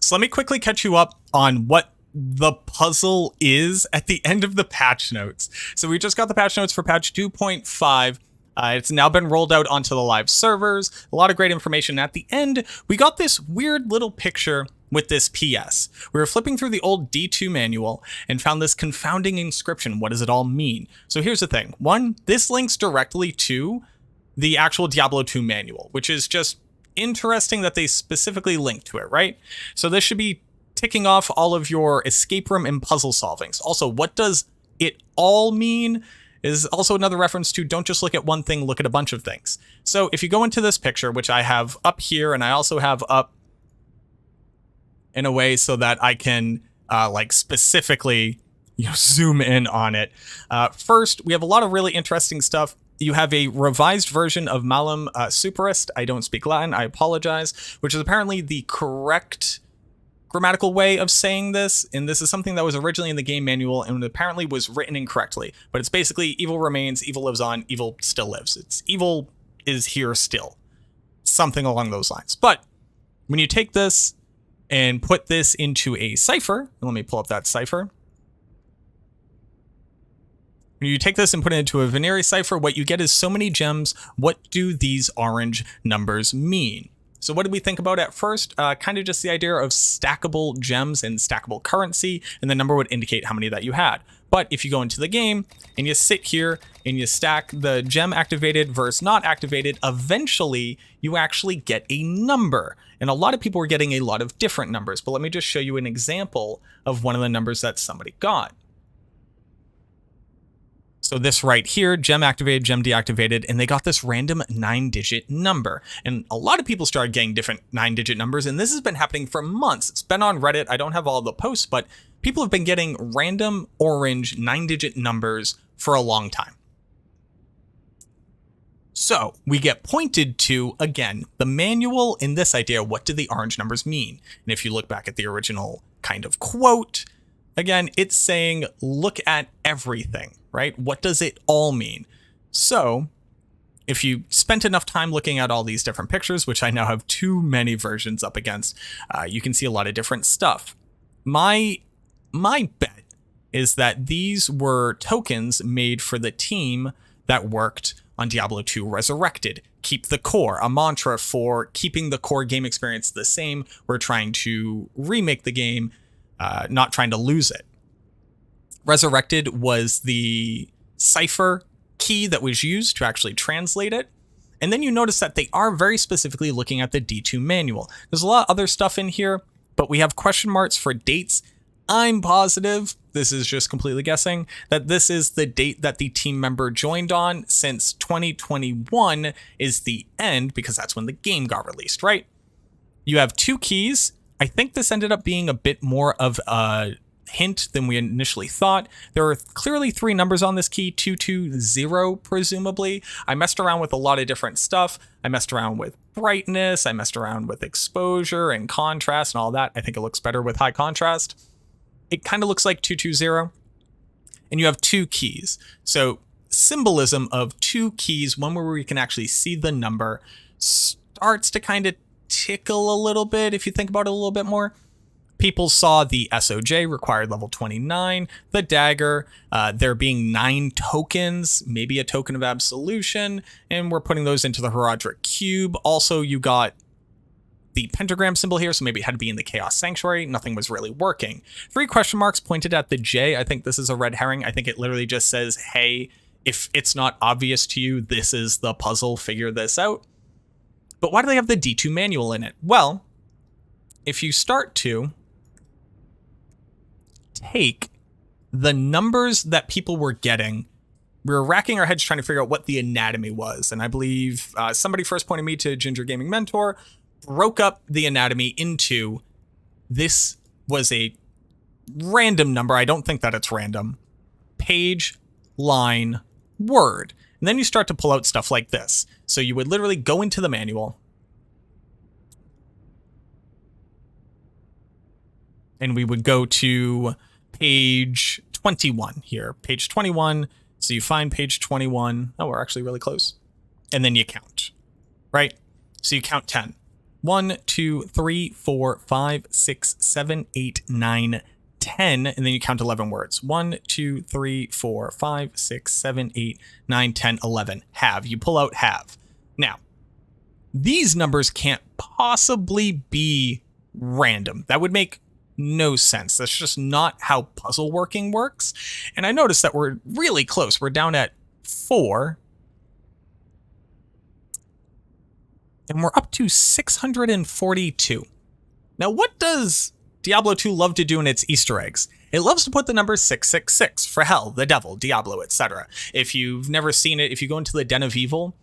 So let me quickly catch you up on what the puzzle is at the end of the patch notes. So we just got the patch notes for patch 2.5. It's now been rolled out onto the live servers. A lot of great information. At the end, we got this weird little picture with this PS. We were flipping through the old D2 manual and found this confounding inscription. What does it all mean? So here's the thing. One, this links directly to the actual Diablo 2 manual, which is just interesting that they specifically link to it, right? So this should be ticking off all of your escape room and puzzle solvings. Also, what does it all mean is also another reference to don't just look at one thing, look at a bunch of things. So if you go into this picture, which I have up here and I also have up in a way so that I can like specifically zoom in on it. First, we have a lot of really interesting stuff. You have a revised version of Malum Superist. I don't speak Latin, I apologize, which is apparently the correct grammatical way of saying this, and this is something that was originally in the game manual and apparently was written incorrectly. But it's basically evil remains, evil lives on, evil still lives. It's evil is here still. Something along those lines. But when you take this and put this into a cipher, let me pull up that cipher. When you take this and put it into a Veneri cipher, what you get is so many gems. What do these orange numbers mean? So what did we think about at first? Kind of just the idea of stackable gems and stackable currency, and the number would indicate how many that you had. But if you go into the game and you sit here and you stack the gem activated versus not activated, eventually you actually get a number. And a lot of people were getting a lot of different numbers, but let me just show you an example of one of the numbers that somebody got. So this right here, gem activated, gem deactivated, and they got this random 9-digit number. And a lot of people started getting different 9-digit numbers, and this has been happening for months. It's been on Reddit. I don't have all the posts, but people have been getting random orange 9-digit numbers for a long time. So we get pointed to, again, the manual in this idea. What do the orange numbers mean? And if you look back at the original kind of quote, again, it's saying, look at everything, right? What does it all mean? So if you spent enough time looking at all these different pictures, which I now have too many versions up against, you can see a lot of different stuff. My bet is that these were tokens made for the team that worked on Diablo 2 Resurrected. Keep the core, a mantra for keeping the core game experience the same. We're trying to remake the game, not trying to lose it. Resurrected was the cipher key that was used to actually translate it. And then you notice that they are very specifically looking at the D2 manual. There's a lot of other stuff in here, but we have question marks for dates. I'm positive, this is just completely guessing, that this is the date that the team member joined on, since 2021 is the end, because that's when the game got released, right? You have 2 keys. I think this ended up being a bit more of a hint than we initially thought. There are clearly 3 numbers on this key, 220 presumably. I messed around with a lot of different stuff. I messed around with brightness, I messed around with exposure and contrast and all that. I think it looks better with high contrast. It kind of looks like 220. And you have 2 keys. So symbolism of 2 keys, one where we can actually see the number, starts to kind of tickle a little bit if you think about it a little bit more. People saw the SOJ required level 29, the dagger, there being 9 tokens, maybe a token of absolution, and we're putting those into the Heraldric Cube. Also, you got the pentagram symbol here, so maybe it had to be in the Chaos Sanctuary. Nothing was really working. 3 question marks pointed at the J. I think this is a red herring. I think it literally just says, hey, if it's not obvious to you, this is the puzzle, figure this out. But why do they have the D2 manual in it? Well, if you start to take the numbers that people were getting, we were racking our heads trying to figure out what the anatomy was. And I believe somebody first pointed me to Ginger Gaming Mentor, broke up the anatomy into, this was a random number. I don't think that it's random. Page, line, word. And then you start to pull out stuff like this. So you would literally go into the manual and we would go to page 21 here, page 21. So you find page 21. Oh, we're actually really close. And then you count, right? So you count 10. 1, 2, 3, 4, 5, 6, 7, 8, 9, 10, and then you count 11 words. 1, 2, 3, 4, 5, 6, 7, 8, 9, 10, 11. Have. You pull out have. Now, these numbers can't possibly be random. That would make no sense. That's just not how puzzle working works. And I noticed that we're really close. We're down at 4. And we're up to 642. Now, what does Diablo 2 love to do in its Easter eggs? It loves to put the number 666 for hell, the devil, Diablo, etc. If you've never seen it, if you go into the Den of Evil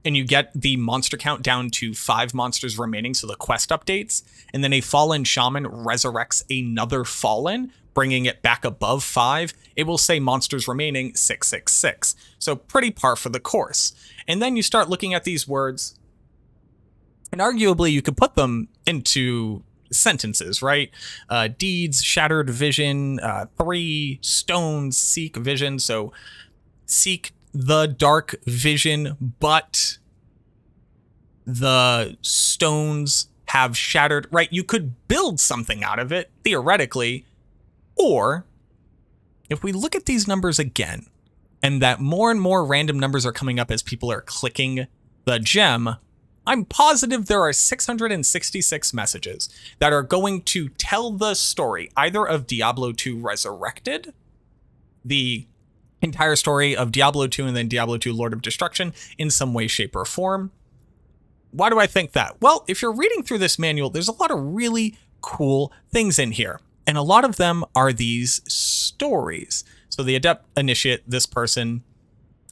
and you get the monster count down to 5 monsters remaining, so the quest updates, and then a fallen shaman resurrects another fallen, bringing it back above 5, it will say monsters remaining 666. So pretty par for the course. And then you start looking at these words, and arguably you could put them into sentences, right? Deeds, shattered vision, 3 stones, seek vision. So seek the dark vision, but the stones have shattered, right? You could build something out of it, theoretically. Or if we look at these numbers again, and that more and more random numbers are coming up as people are clicking the gem, I'm positive there are 666 messages that are going to tell the story either of Diablo 2 Resurrected, the entire story of Diablo 2 and then Diablo 2 Lord of Destruction in some way, shape, or form. Why do I think that? Well, if you're reading through this manual, there's a lot of really cool things in here. And a lot of them are these stories. So the Adept Initiate, this person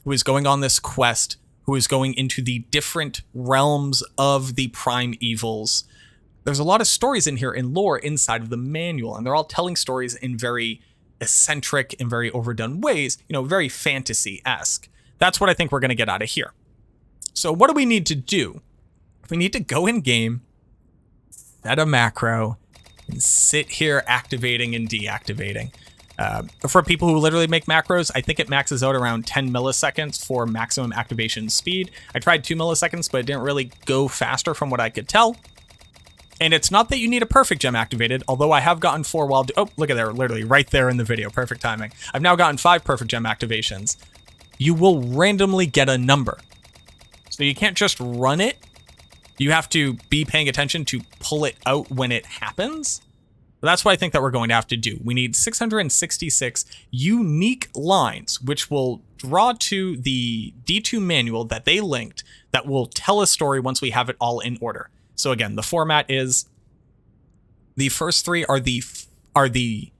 who is going on this quest, who is going into the different realms of the prime evils. There's a lot of stories in here in lore inside of the manual, and they're all telling stories in very eccentric and very overdone ways, very fantasy-esque. That's what I think we're going to get out of here. So what do we need to do? We need to go in game, set a macro, and sit here activating and deactivating. For people who literally make macros, I think it maxes out around 10 milliseconds for maximum activation speed. I tried 2 milliseconds, but it didn't really go faster from what I could tell. And it's not that you need a perfect gem activated, although I have gotten 4 while... Oh, look at there, literally right there in the video. Perfect timing. I've now gotten 5 perfect gem activations. You will randomly get a number. So you can't just run it. You have to be paying attention to pull it out when it happens. That's what I think that we're going to have to do. We need 666 unique lines, which will draw to the D2 manual that they linked that will tell a story once we have it all in order. So again, the format is the first 3 are the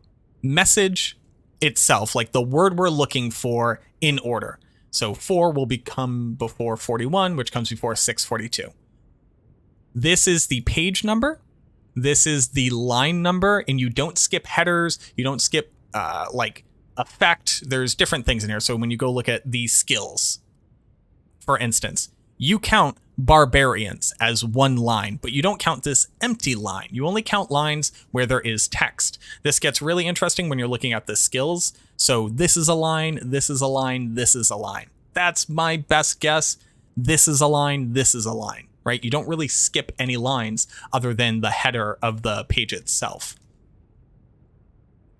message itself, like the word we're looking for in order. So 4 will become before 41, which comes before 642. This is the page number. This is the line number, and you don't skip headers. You don't skip like effect. There's different things in here. So when you go look at the skills, for instance, you count barbarians as 1 line, but you don't count this empty line. You only count lines where there is text. This gets really interesting when you're looking at the skills. So this is a line, this is a line, this is a line. That's my best guess. This is a line, this is a line. Right? You don't really skip any lines other than the header of the page itself.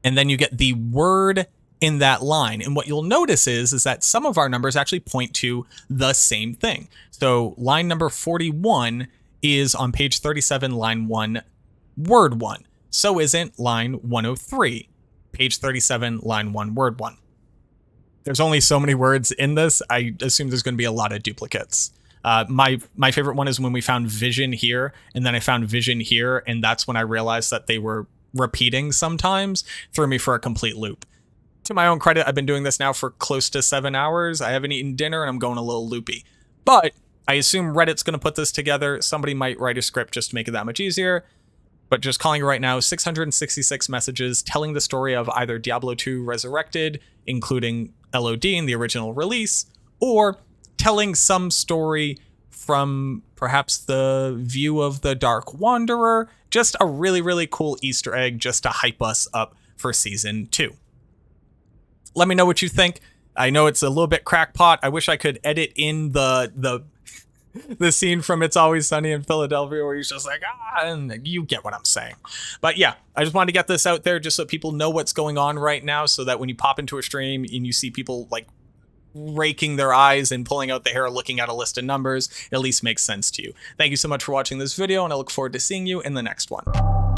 And then you get the word in that line. And what you'll notice is that some of our numbers actually point to the same thing. So line number 41 is on page 37, line 1, word 1. So isn't line 103, page 37, line 1, word 1. There's only so many words in this. I assume there's going to be a lot of duplicates. My favorite one is when we found vision here, and then I found vision here, and that's when I realized that they were repeating sometimes. Threw me for a complete loop. To my own credit, I've been doing this now for close to 7 hours. I haven't eaten dinner, and I'm going a little loopy. But I assume Reddit's going to put this together. Somebody might write a script just to make it that much easier. But just calling it right now, 666 messages telling the story of either Diablo 2 Resurrected, including LOD in the original release, or telling some story from perhaps the view of the Dark Wanderer. Just a really, really cool Easter egg just to hype us up for Season 2. Let me know what you think. I know it's a little bit crackpot. I wish I could edit in the the scene from It's Always Sunny in Philadelphia where he's just like, ah, and you get what I'm saying. But yeah, I just wanted to get this out there just so people know what's going on right now, so that when you pop into a stream and you see people like raking their eyes and pulling out the hair looking at a list of numbers, it at least makes sense to you. Thank you so much for watching this video, and I look forward to seeing you in the next one.